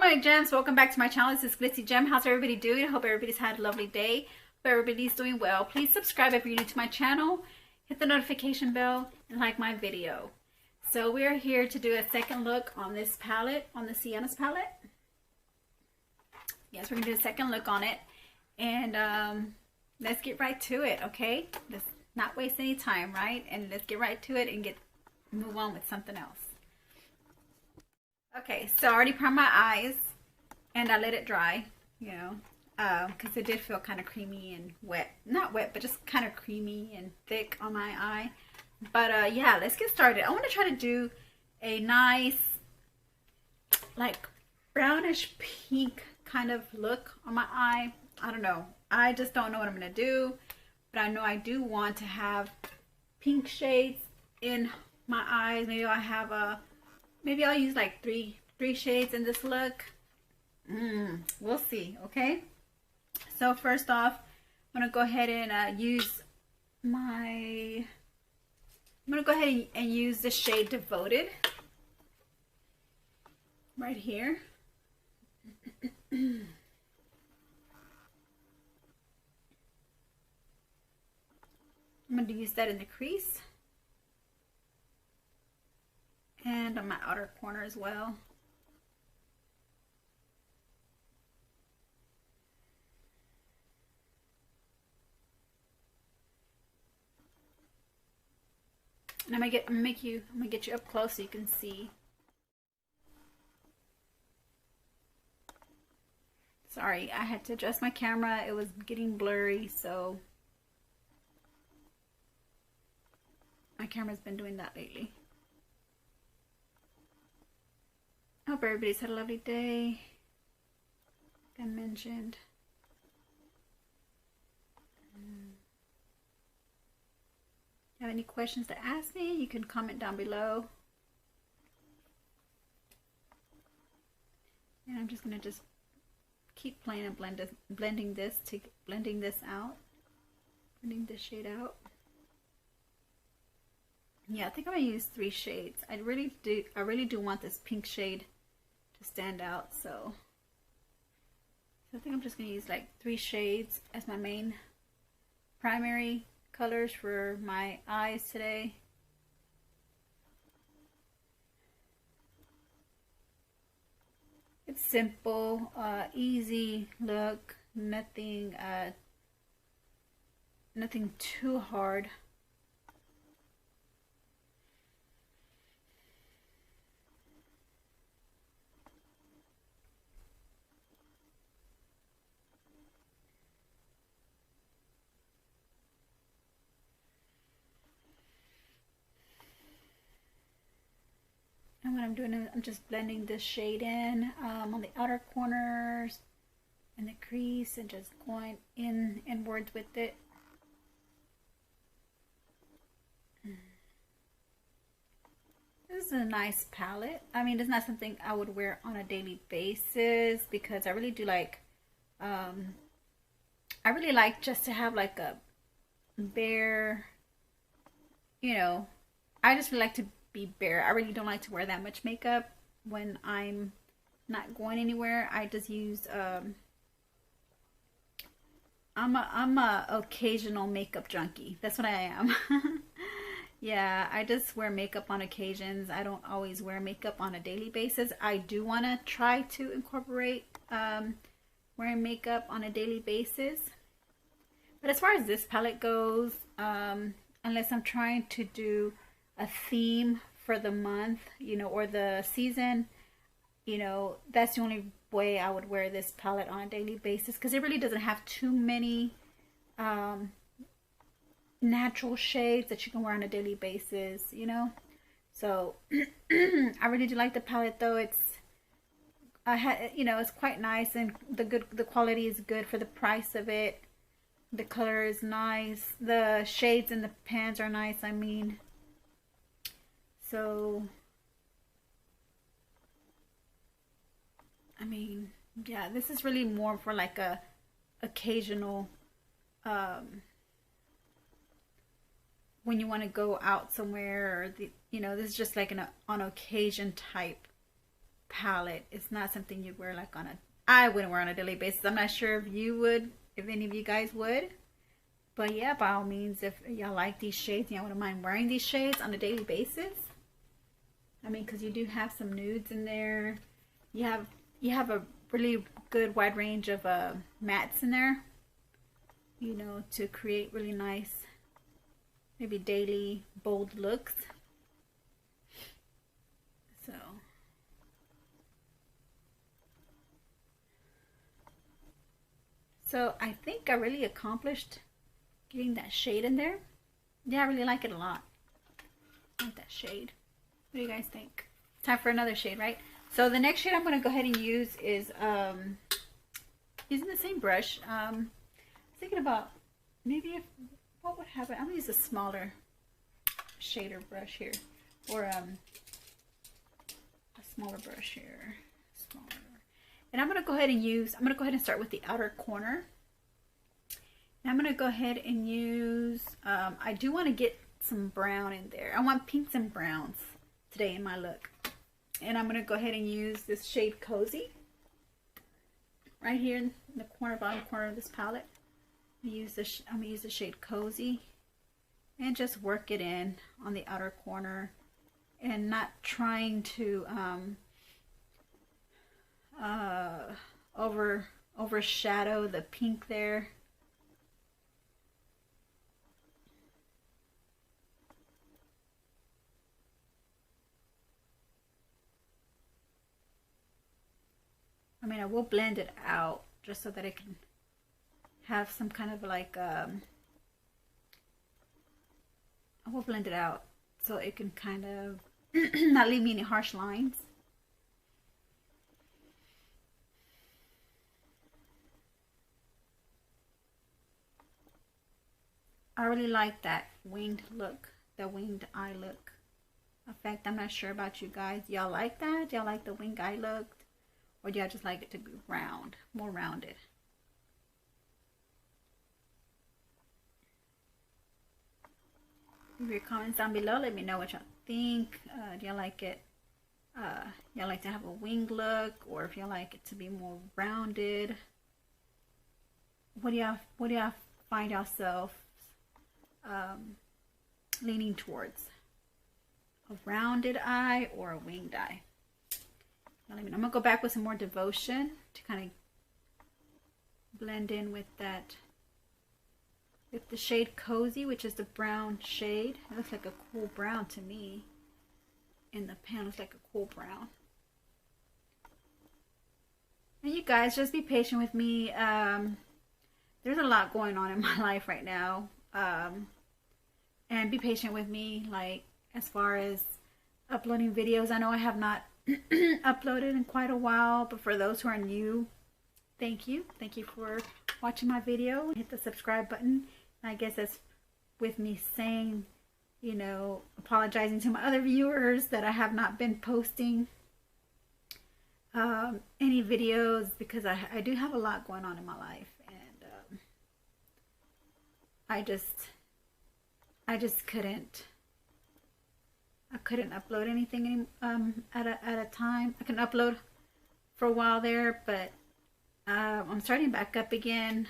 my gems, welcome back to my channel. This is glitzzygem. How's everybody doing? I hope everybody's had a lovely day. Hope everybody's doing well. Please subscribe if you're new to my channel. Hit the notification bell and like my video. So we're here to do a second look on this palette, on the Siennas palette. Yes, we're gonna do a second look on it, and let's get right to it. Okay, let's not waste any time, right? And let's get right to it and move on with something else. Okay, so I already primed my eyes and I let it dry, you know, because it did feel kind of creamy and wet. Not wet, but just kind of creamy and thick on my eye. But yeah, let's get started. I want to try to do a nice, like, brownish pink kind of look on my eye. I don't know. I just don't know what I'm going to do. But I know I do want to have pink shades in my eyes. Maybe I'll have a... Maybe I'll use like three shades in this look. We'll see, okay? So first off, I'm gonna go ahead and use the shade Devoted right here. I'm gonna use that in the crease. And on my outer corner as well. And I'm gonna get you up close so you can see. Sorry, I had to adjust my camera. It was getting blurry, so my camera's been doing that lately. I hope everybody's had a lovely day, like I mentioned. If you have any questions to ask me, you can comment down below. And I'm just going to keep playing and blending this shade out. Yeah, I think I'm going to use 3 shades. I really do want this pink shade to stand out, so I think I'm just going to use like 3 shades as my main primary colors for my eyes today. It's simple, easy look, nothing too hard. And what I'm doing is I'm just blending this shade in on the outer corners and the crease, and just going inwards with it. This is a nice palette. I mean, it's not something I would wear on a daily basis because I really do like, I really like just to have like a bare, you know, I just really like to be bare. I really don't like to wear that much makeup when I'm not going anywhere. I just use I'm a occasional makeup junkie. That's what I am. Yeah, I just wear makeup on occasions. I don't always wear makeup on a daily basis. I do want to try to incorporate wearing makeup on a daily basis. But as far as this palette goes, unless I'm trying to do a theme for the month, you know, or the season, you know, that's the only way I would wear this palette on a daily basis, because it really doesn't have too many natural shades that you can wear on a daily basis, you know. So I really do like the palette, though. You know, it's quite nice, and the quality is good for the price of it. The color is nice. The shades in the pans are nice, I mean. So, I mean, yeah, this is really more for like a occasional, when you want to go out somewhere, or you know, this is just like an on occasion type palette. It's not something you wear like on a, I wouldn't wear on a daily basis. I'm not sure if you would, if any of you guys would. But yeah, by all means, if y'all like these shades, y'all wouldn't mind wearing these shades on a daily basis. I mean, because you do have some nudes in there. You have a really good wide range of mattes in there, you know, to create really nice, maybe daily bold looks. So I think I really accomplished getting that shade in there. Yeah, I really like it a lot. I like that shade. What do you guys think? Time for another shade, right? So the next shade I'm going to go ahead and use is using the same brush. Thinking about maybe if, what would happen. I'm going to use a smaller shader brush here, or a smaller brush here, smaller. And I'm going to go ahead and use, I'm going to go ahead and start with the outer corner. And I'm going to go ahead and use, I do want to get some brown in there. I want pinks and browns today in my look. And I'm going to go ahead and use this shade Cozy. Right here in the corner, bottom corner of this palette. I'm going to use the shade Cozy. And just work it in on the outer corner. And not trying to overshadow the pink there. I mean, I will blend it out just so that it can have some kind of like I will blend it out so it can kind of not leave me any harsh lines. I really like that winged look, the winged eye look effect. I'm not sure about you guys. Y'all like that? Y'all like the winged eye look? Or do y'all just like it to be round, more rounded? Leave your comments down below. Let me know what y'all think. Do y'all like it? Y'all like to have a winged look, or if y'all like it to be more rounded? What do y'all find yourself leaning towards? A rounded eye or a winged eye? Now, let me know. I'm gonna go back with some more Devotion to kind of blend in with that, with the shade Cozy, which is the brown shade. It looks like a cool brown to me. In the pan, it looks like a cool brown. And you guys, just be patient with me. There's a lot going on in my life right now. And be patient with me, like, as far as uploading videos. I know I have not uploaded in quite a while, but for those who are new, thank you for watching my video. Hit the subscribe button. And I guess that's with me saying, you know, apologizing to my other viewers that I have not been posting any videos, because I do have a lot going on in my life, and I just couldn't upload anything at a time. I can upload for a while there, but I'm starting back up again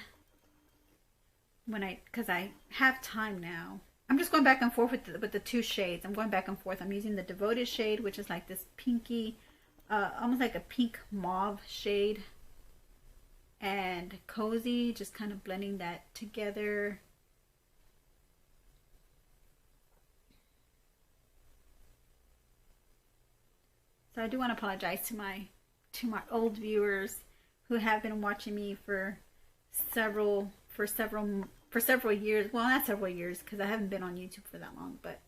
because I have time now. I'm just going back and forth with the two shades. I'm going back and forth. I'm using the Devoted shade, which is like this pinky, almost like a pink mauve shade, and Cozy, just kind of blending that together. So I do want to apologize to my old viewers who have been watching me for several years. Well, not several years, because I haven't been on YouTube for that long, but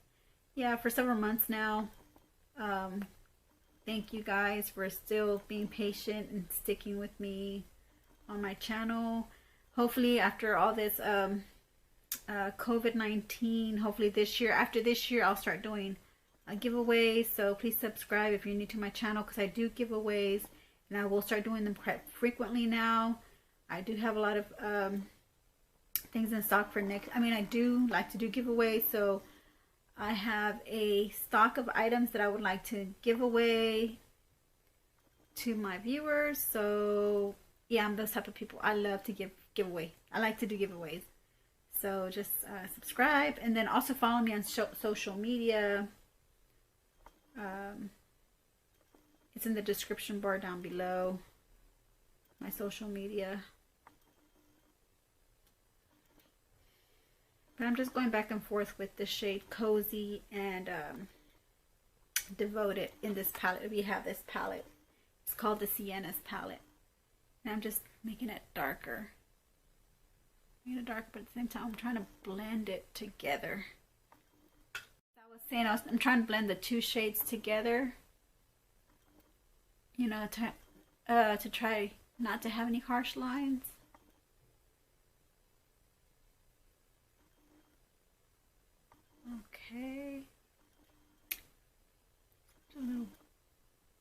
yeah, for several months now. Thank you guys for still being patient and sticking with me on my channel. Hopefully after all this COVID-19, hopefully after this year I'll start doing giveaways. So please subscribe if you're new to my channel, because I do giveaways, and I will start doing them quite frequently now. I do have a lot of things in stock for next. I mean, I do like to do giveaways, so I have a stock of items that I would like to give away to my viewers. So yeah, I'm those type of people. I love to give giveaway. I like to do giveaways. So just subscribe, and then also follow me on social media. It's in the description bar down below, my social media. But I'm just going back and forth with the shade Cozy and Devoted in this palette. We have this palette. It's called the Siennas palette. And I'm just making it darker. Making it darker, but at the same time I'm trying to blend it together. As I was saying, I'm trying to blend the two shades together. You know, to try not to have any harsh lines. Okay. It's a little,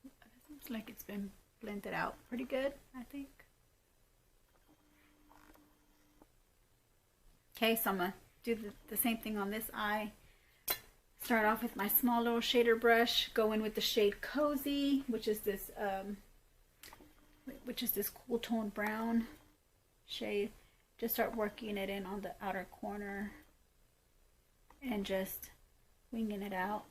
it seems like it's been blended out pretty good, I think. Okay, so I'm gonna do the same thing on this eye. Start off with my small little shader brush, go in with the shade Cozy, which is this cool tone brown shade. Just start working it in on the outer corner and just winging it out.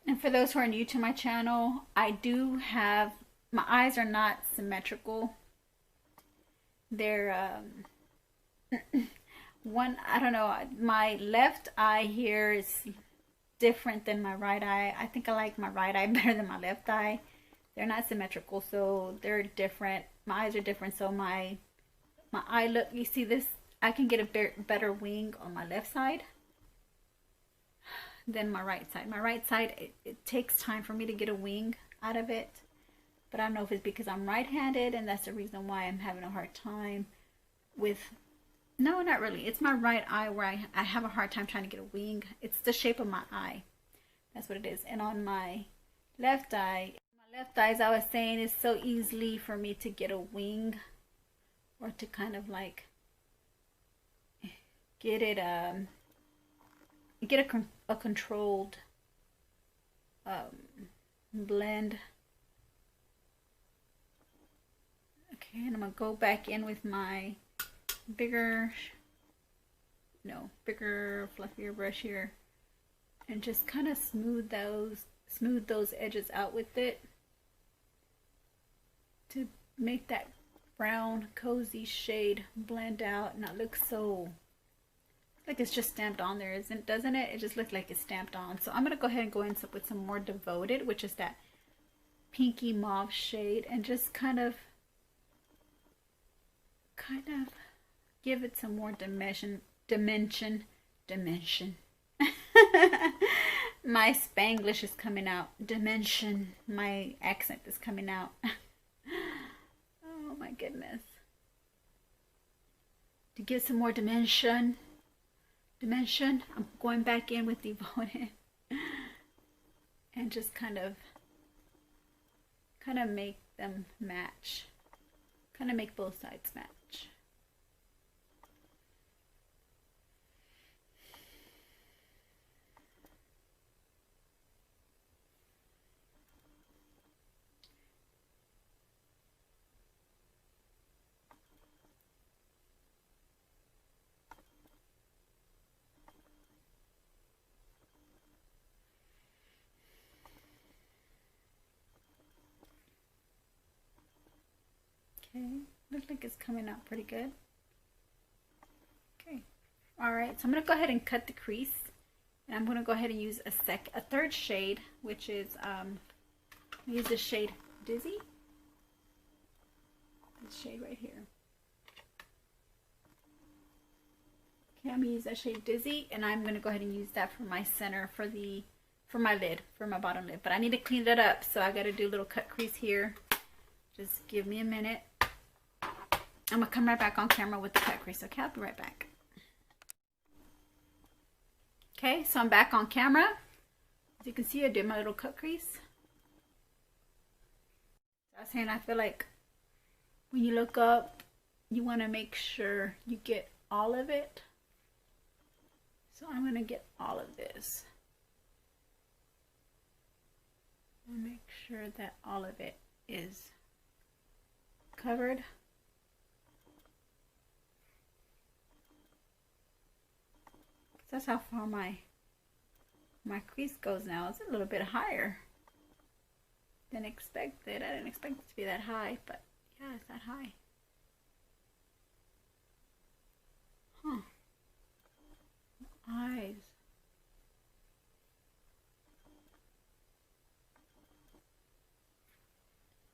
And for those who are new to my channel, I do have, my eyes are not symmetrical. They're, one, I don't know, my left eye here is different than my right eye. I think I like my right eye better than my left eye. They're not symmetrical, so they're different. My eyes are different, so my eye look, you see this, I can get a better wing on my left side than my right side. My right side, it takes time for me to get a wing out of it. But I don't know if it's because I'm right-handed and that's the reason why I'm having a hard time with, no, not really. It's my right eye where I have a hard time trying to get a wing. It's the shape of my eye. That's what it is. And on my left eye, as I was saying, it's so easily for me to get a wing or to kind of like get it, get a controlled blend. Okay, and I'm gonna go back in with my bigger, fluffier brush here, and just kind of smooth those edges out with it to make that brown cozy shade blend out and not look so like it's just stamped on there, doesn't it? It just looks like it's stamped on. So I'm gonna go ahead and go in with some more Devoted, which is that pinky mauve shade, and just kind of give it some more dimension. My Spanglish is coming out. Dimension. My accent is coming out. Oh my goodness. To give some more dimension, I'm going back in with Devoted and just kind of make them match. Kind of make both sides match. Okay, looks like it's coming out pretty good. Okay, all right, so I'm gonna go ahead and cut the crease, and I'm gonna go ahead and use a third shade, which is use the shade Dizzy. This shade right here. Okay, I'm gonna use that shade Dizzy, and I'm gonna go ahead and use that for my center, for my lid, for my bottom lid. But I need to clean that up, so I gotta do a little cut crease here. Just give me a minute. I'm gonna come right back on camera with the cut crease. Okay, I'll be right back. Okay, so I'm back on camera. As you can see, I did my little cut crease. I was saying, I feel like when you look up, you want to make sure you get all of it. So I'm going to get all of this. I'll make sure that all of it is covered. That's how far my crease goes now. It's a little bit higher than expected. I didn't expect it to be that high, but yeah, it's that high. Huh. Eyes.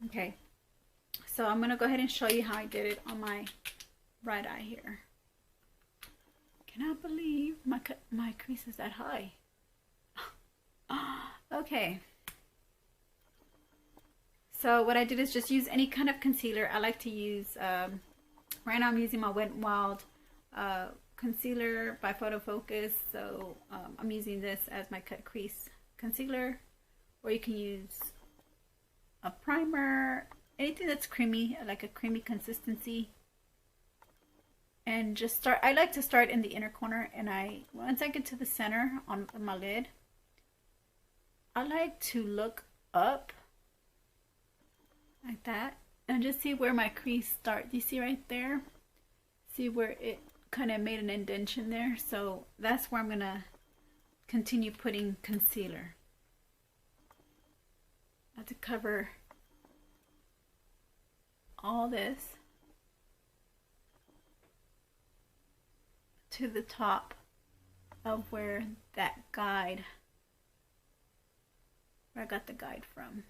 Okay, so I'm gonna go ahead and show you how I did it on my right eye here. Cannot believe my crease is that high. Okay. So what I did is just use any kind of concealer. I like to use, right now I'm using my Wet n Wild concealer by Photo Focus. So I'm using this as my Cut-Crease concealer. Or you can use a primer, anything that's creamy, like a creamy consistency. And just start, I like to start in the inner corner, and once I get to the center on my lid, I like to look up like that and just see where my crease starts. You see right there? See where it kind of made an indentation there? So that's where I'm going to continue putting concealer. I have to cover all this to the top of where that guide, where I got the guide from.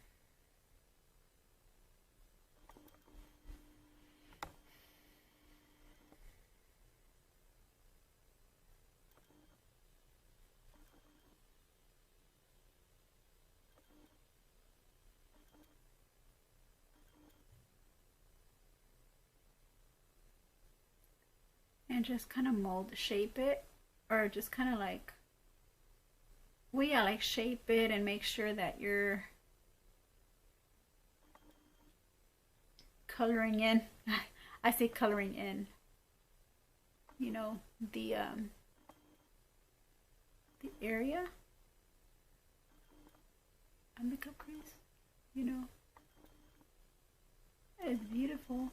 And just kind of shape it, or just kind of like, well, yeah, like shape it and make sure that you're coloring in. I say coloring in, you know, the area of the cut crease, you know. That is beautiful.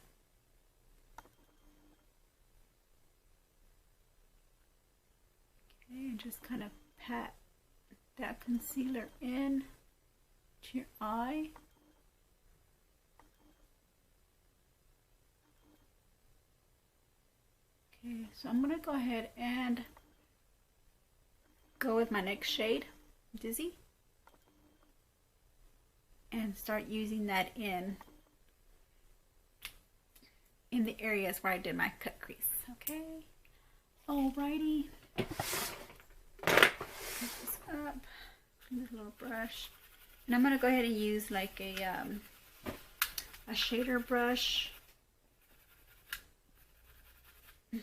Okay, and just kind of pat that concealer in to your eye. Okay, so I'm going to go ahead and go with my next shade, Dizzy, and start using that in the areas where I did my cut crease. Okay, alrighty. Pick this up, this little brush, and I'm going to go ahead and use like a shader brush. I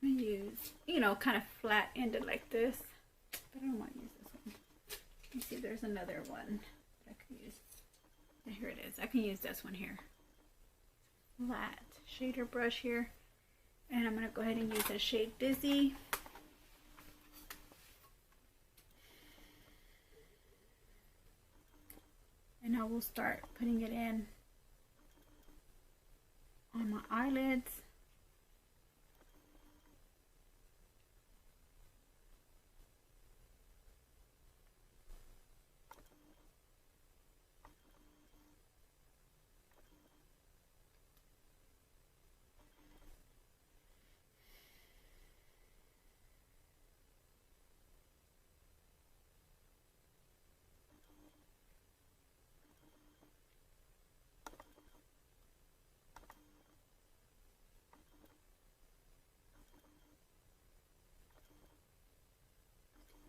use, you know, kind of flat ended like this, but I don't want to use this one. Let me see if there's another one that I could use. Yeah, here it is. I can use this one here. Flat shader brush here. And I'm going to go ahead and use the shade Dizzy. And I will start putting it in on my eyelids.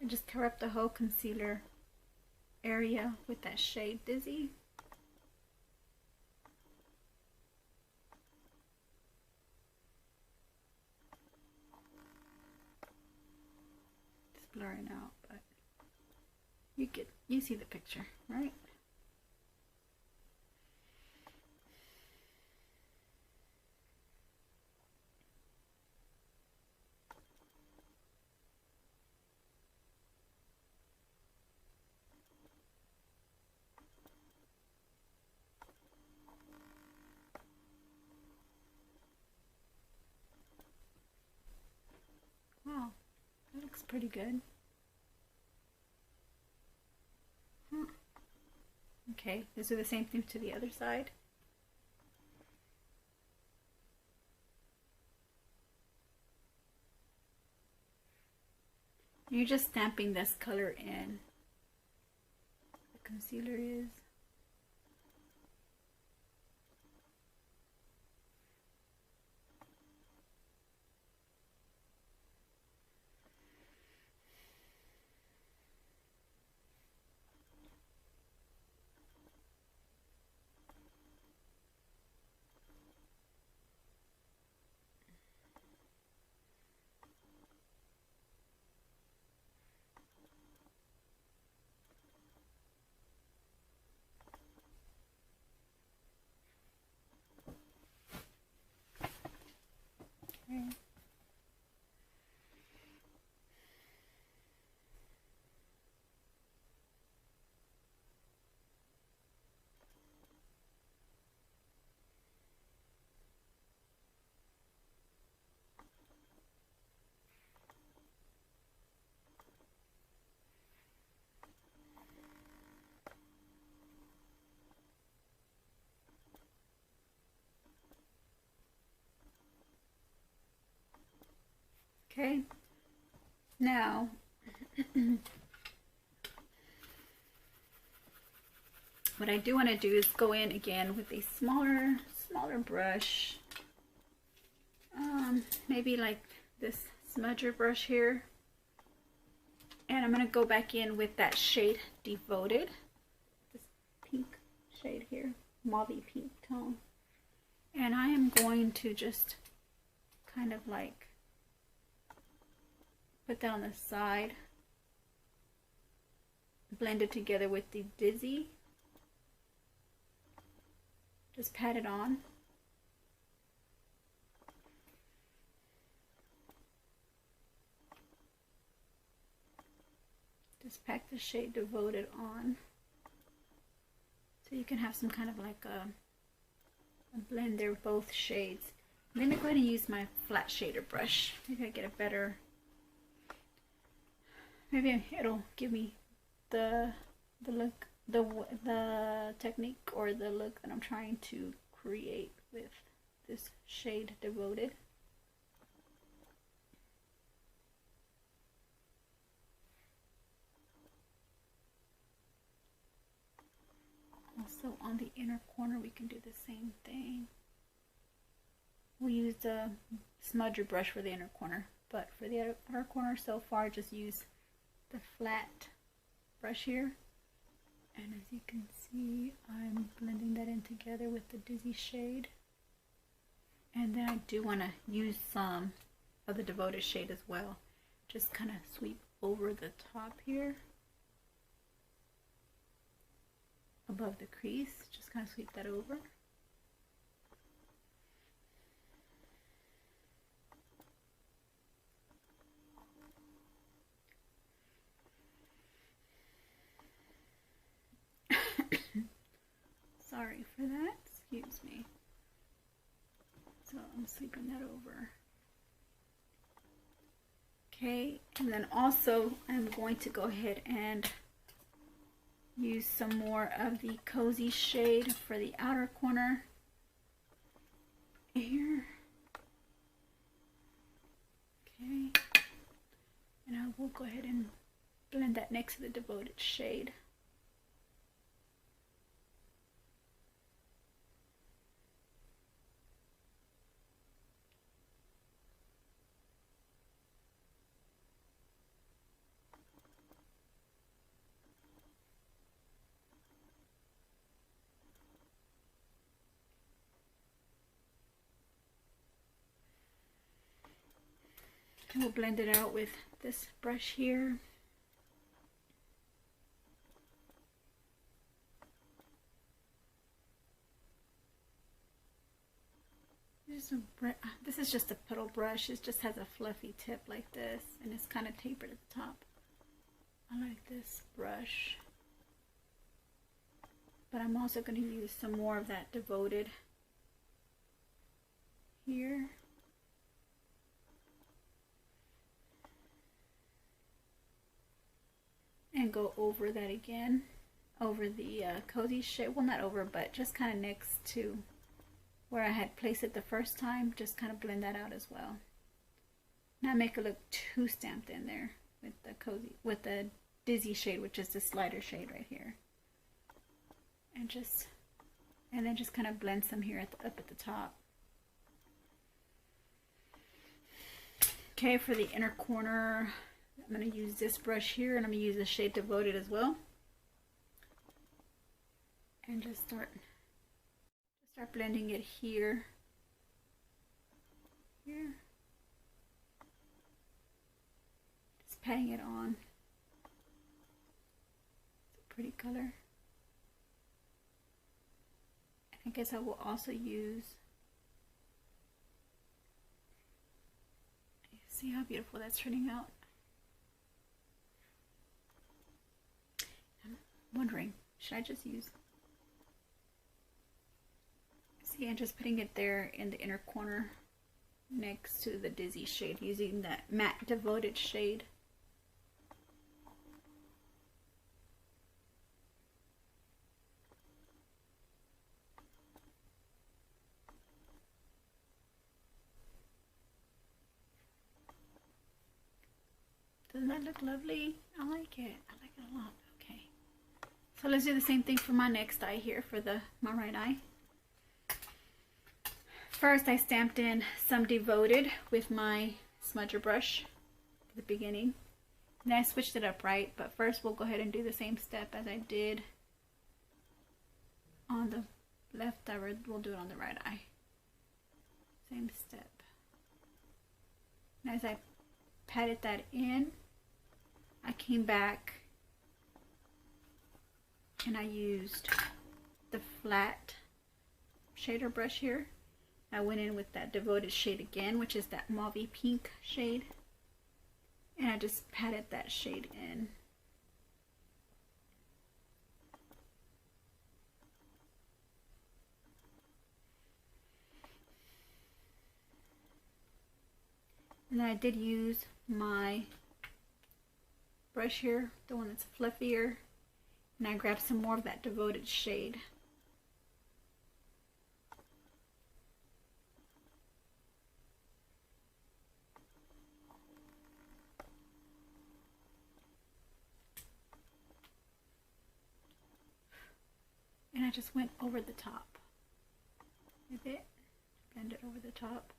And just cover up the whole concealer area with that shade Dizzy. It's blurring out, but you see the picture, right? pretty good. Okay, let's do the same thing to the other side. You're just stamping this color in. The concealer is. Okay, now what I do want to do is go in again with a smaller brush, maybe like this smudger brush here, and I'm going to go back in with that shade Devoted, this pink shade here, mauvey pink tone, and I am going to just kind of like put that on the side, blend it together with the Dizzy, just pat it on. Just pack the shade Devoted on, so you can have some kind of like a blend there, both shades. Let me go ahead and use my flat shader brush. Maybe I get a better, maybe it'll give me the look, the technique or the look that I'm trying to create with this shade Devoted. Also on the inner corner we can do the same thing. We'll use the smudger brush for the inner corner, but for the outer corner so far just use the flat brush here. And as you can see, I'm blending that in together with the Dizzy shade. And then I do want to use some of the Devoted shade as well. Just kind of sweep over the top here, above the crease, just kind of sweep that over. Sorry for that, excuse me. So I'm sweeping that over. Okay, and then also I'm going to go ahead and use some more of the Cozy shade for the outer corner here. Okay, and I will go ahead and blend that next to the Devoted shade. And we'll blend it out with this brush here. This is just a petal brush. It just has a fluffy tip like this, and it's kind of tapered at the top. I like this brush. But I'm also going to use some more of that Devoted here. and go over that again, over the cozy shade. Well, not over, but just kind of next to where I had placed it the first time. Just kind of blend that out as well. Not make it look too stamped in there with the cozy, with the Dizzy shade, which is this lighter shade right here. And then just kind of blend some here up at the top. Okay, for the inner corner, I'm going to use this brush here, and I'm going to use the shade Devoted as well. And just start blending it here. Here. Just patting it on. It's a pretty color. I guess I will also use, see how beautiful that's turning out. I'm wondering, should I just use, see, I'm just putting it there in the inner corner next to the Dizzy shade, using that matte Devoted shade. Doesn't that look lovely? I like it. I like it a lot. Okay. So let's do the same thing for my next eye here, for my right eye. First, I stamped in some Devoted with my smudger brush at the beginning. And then I switched it up, right? But first, we'll go ahead and do the same step as I did on the left eye. We'll do it on the right eye. Same step. And as I patted that in, I came back and I used the flat shader brush here. I went in with that Devoted shade again, which is that mauvey pink shade, and I just patted that shade in. And then I did use my brush here, the one that's fluffier, and I grabbed some more of that Devoted shade. And I just went over the top with it, blend it over the top,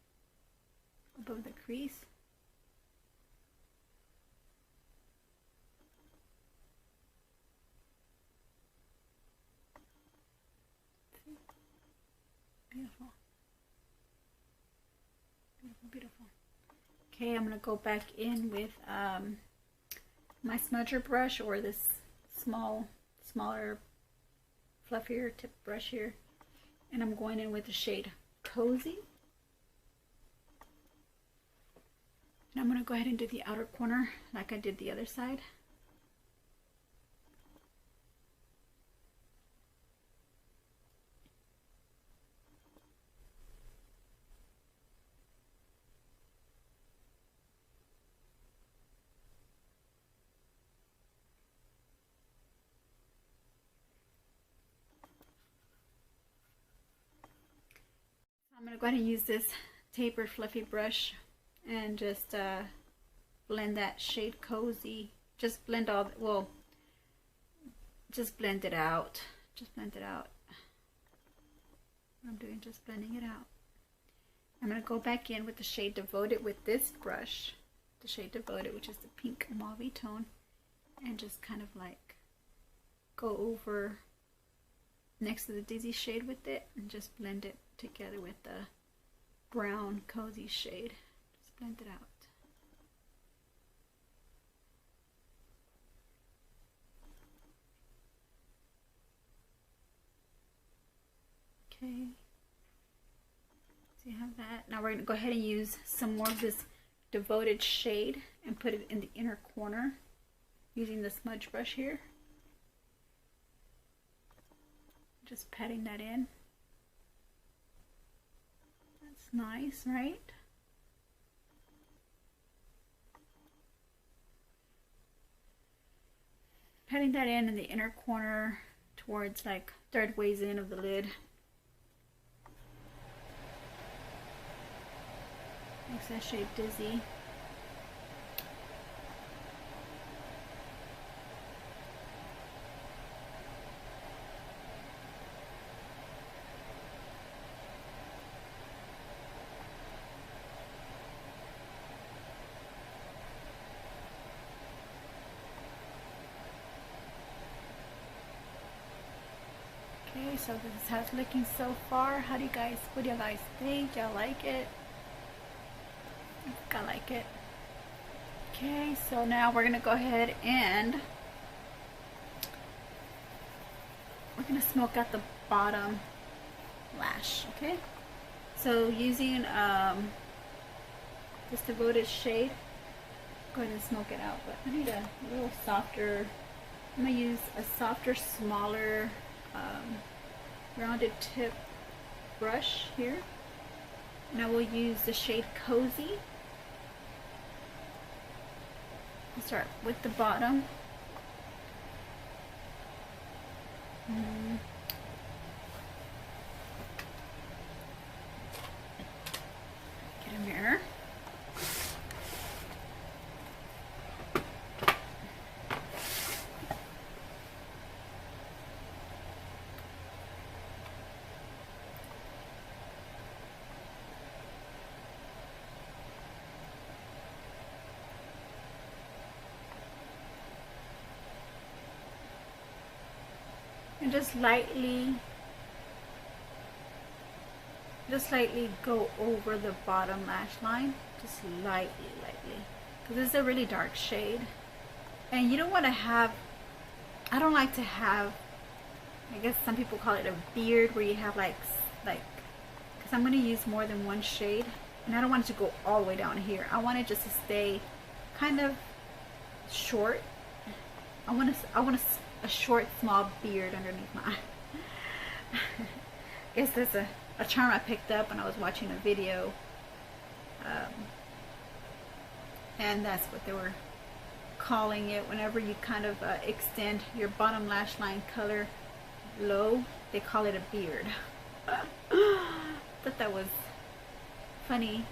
above the crease. Beautiful. Beautiful, beautiful. Okay, I'm going to go back in with my smudger brush, or this smaller, fluffier tip brush here. And I'm going in with the shade Cozy. And I'm going to go ahead and do the outer corner like I did the other side. I'm going to go ahead and use this tapered fluffy brush and just blend that shade Cozy. Just blend all, well, just blend it out. Just blend it out. What I'm doing, just blending it out. I'm going to go back in with the shade Devoted with this brush, the shade Devoted, which is the pink mauve tone, and just kind of like go over next to the Dizzy shade with it and just blend it together with the brown Cozy shade. Just blend it out. Okay, so you have that. Now we're going to go ahead and use some more of this Devoted shade and put it in the inner corner using the smudge brush here. Just patting that in. That's nice, right? Patting that in the inner corner towards like third ways in of the lid. Makes that shade dizzy. Okay, so this is how it's looking so far. How do you guys, what do you guys think? Y'all like it? I think I like it. Okay, so now we're gonna go ahead and we're gonna smoke out the bottom lash. Okay, so using this devoted shade, go ahead and smoke it out. But I need a little softer. I'm gonna use a softer, smaller, rounded tip brush here, and I will use the shade Cozy. I'll start with the bottom. Get a mirror. And just lightly go over the bottom lash line, just lightly, because this is a really dark shade, and you don't want to have, I don't like to have, I guess some people call it a beard, where you have like, because I'm going to use more than one shade, and I don't want it to go all the way down here. I want it just to stay kind of short. I want a short, small beard underneath my eye. I guess that's a term I picked up when I was watching a video, and that's what they were calling it. Whenever you kind of extend your bottom lash line color low, they call it a beard. Thought that was funny,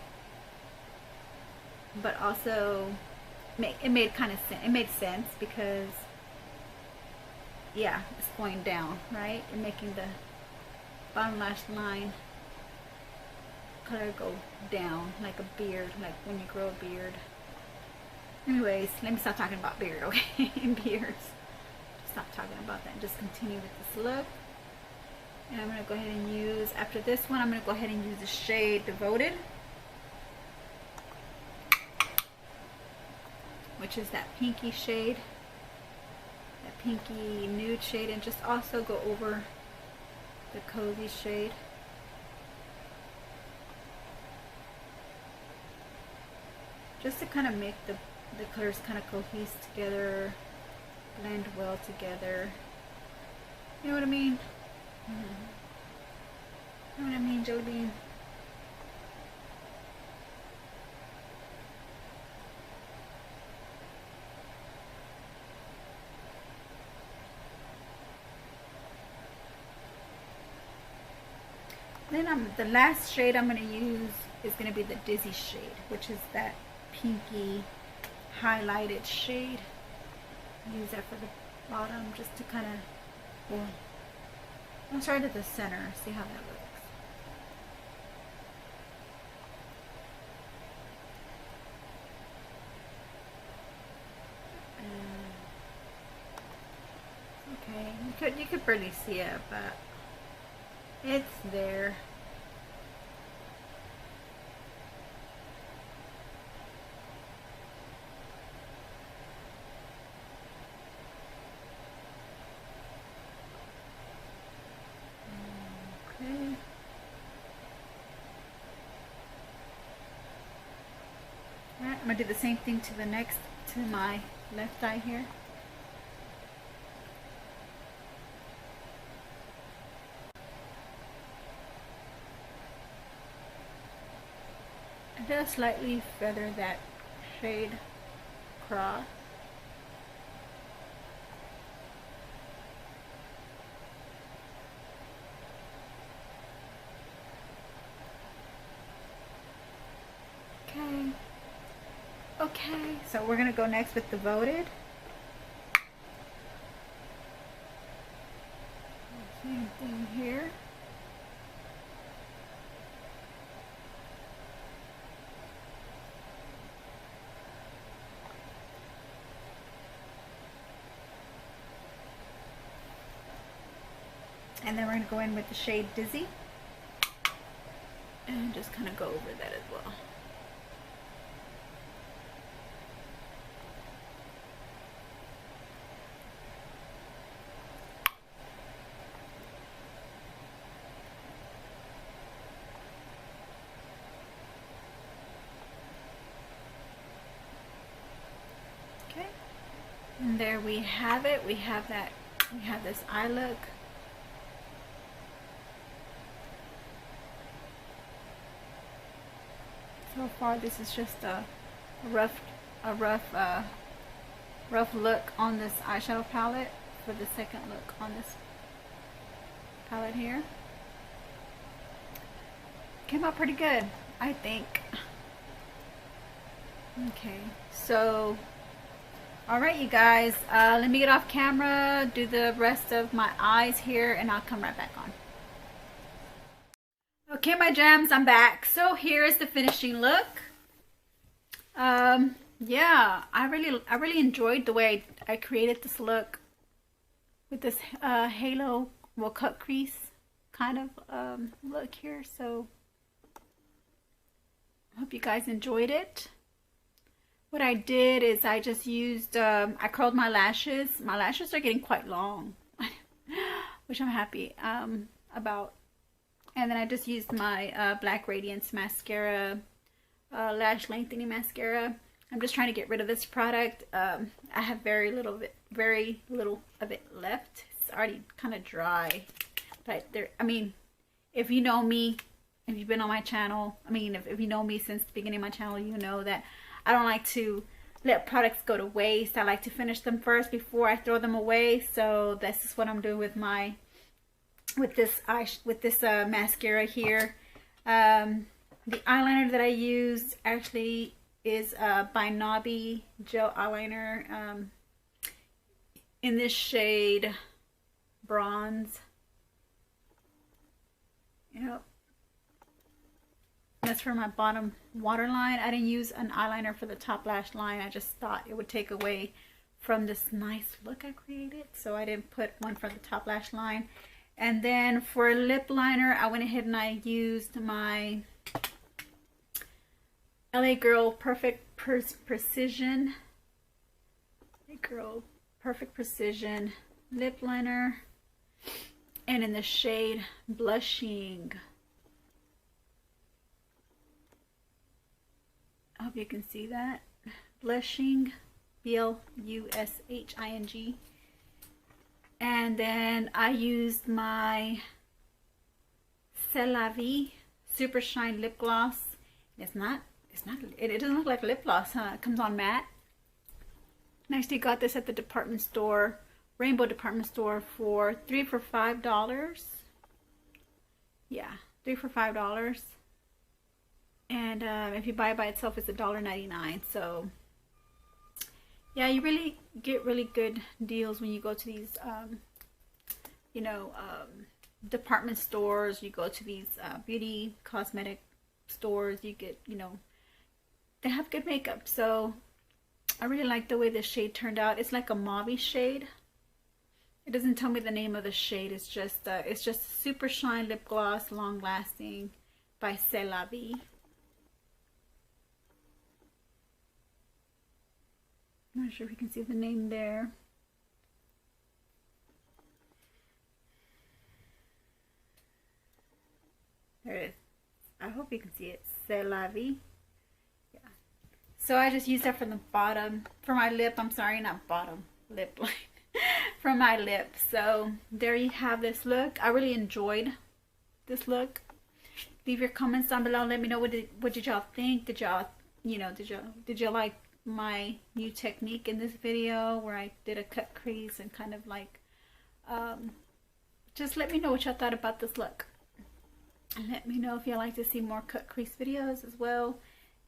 but also it made kind of sense. It made sense because, yeah, it's going down, right? And making the bottom lash line color go down like a beard, like when you grow a beard. Anyways, let me stop talking about beard, okay? Beards. Stop talking about that and just continue with this look. And I'm going to go ahead and use, after this one, I'm going to go ahead and use the shade Devoted, which is that pinky shade, that pinky nude shade, and just also go over the Cozy shade. Just to kind of make the colors kind of cohese together, blend well together. You know what I mean? You know what I mean, Jelly Bean? Then the last shade I'm going to use is going to be the Dizzy shade, which is that pinky highlighted shade. Use that for the bottom just to kind of, well, I'm sorry, to the center. See how that looks. Okay, you could barely see it, but it's there. I'm going to do the same thing to my left eye here. And just slightly feather that shade across. Okay, so we're gonna go next with Devoted. Same thing here. And then we're going to go in with the shade Dizzy. And just kind of go over that as well. Okay. And there we have it. We have that. We have this eye look. So far, this is just a rough look on this eyeshadow palette for the second look on this palette here. Came out pretty good, I think. Okay, so alright you guys, let me get off camera, do the rest of my eyes here, and I'll come right back on. Okay, my gems, I'm back. So here is the finishing look. Yeah, I really enjoyed the way I created this look with this halo, well, cut crease kind of look here. So I hope you guys enjoyed it. What I did is I just used, I curled my lashes. My lashes are getting quite long, which I'm happy about. And then I just used my Black Radiance mascara, lash lengthening mascara. I'm just trying to get rid of this product. I have very little of it left. It's already kind of dry. But there, I mean, if you know me, if you've been on my channel, I mean, if you know me since the beginning of my channel, you know that I don't like to let products go to waste. I like to finish them first before I throw them away. So this is what I'm doing with my this mascara here. The eyeliner that I used actually is by Nobby gel eyeliner in this shade Bronze. Yep. That's for my bottom waterline. I didn't use an eyeliner for the top lash line. I just thought it would take away from this nice look I created, so I didn't put one for the top lash line. And then for a lip liner, I went ahead and I used my LA Girl Perfect Precision lip liner, and in the shade Blushing. I hope you can see that. Blushing, B-L-U-S-H-I-N-G. And then I used my C'est La Vie Super Shine Lip Gloss. It doesn't look like lip gloss, huh? It comes on matte. And I actually got this at the department store, Rainbow department store, for 3 for $5. Yeah, 3 for $5. And if you buy it by itself, it's $1.99. So yeah, you really get really good deals when you go to these, you know, department stores. You go to these beauty cosmetic stores. You get, you know, they have good makeup. So I really like the way this shade turned out. It's like a mauve shade. It doesn't tell me the name of the shade. It's just Super Shine Lip Gloss, long lasting, by C'est La Vie. I'm not sure if you can see the name there. There it is. I hope you can see it. C'est La Vie. Yeah. So I just used that for the bottom, for my lip. I'm sorry, not bottom, lip line. From my lip. So there you have this look. I really enjoyed this look. Leave your comments down below. Let me know what did y'all think. Did y'all, you know, did y'all like my new technique in this video where I did a cut crease and kind of like just let me know what y'all thought about this look, and let me know if y'all like to see more cut crease videos as well.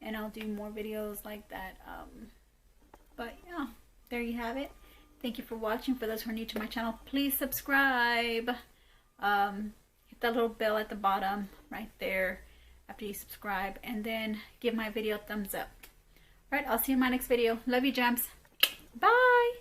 and I'll do more videos like that. But yeah, there you have it. Thank you for watching. For those who are new to my channel, please subscribe. Hit that little bell at the bottom right there after you subscribe, and then give my video a thumbs up. Alright, I'll see you in my next video. Love you, gems. Bye.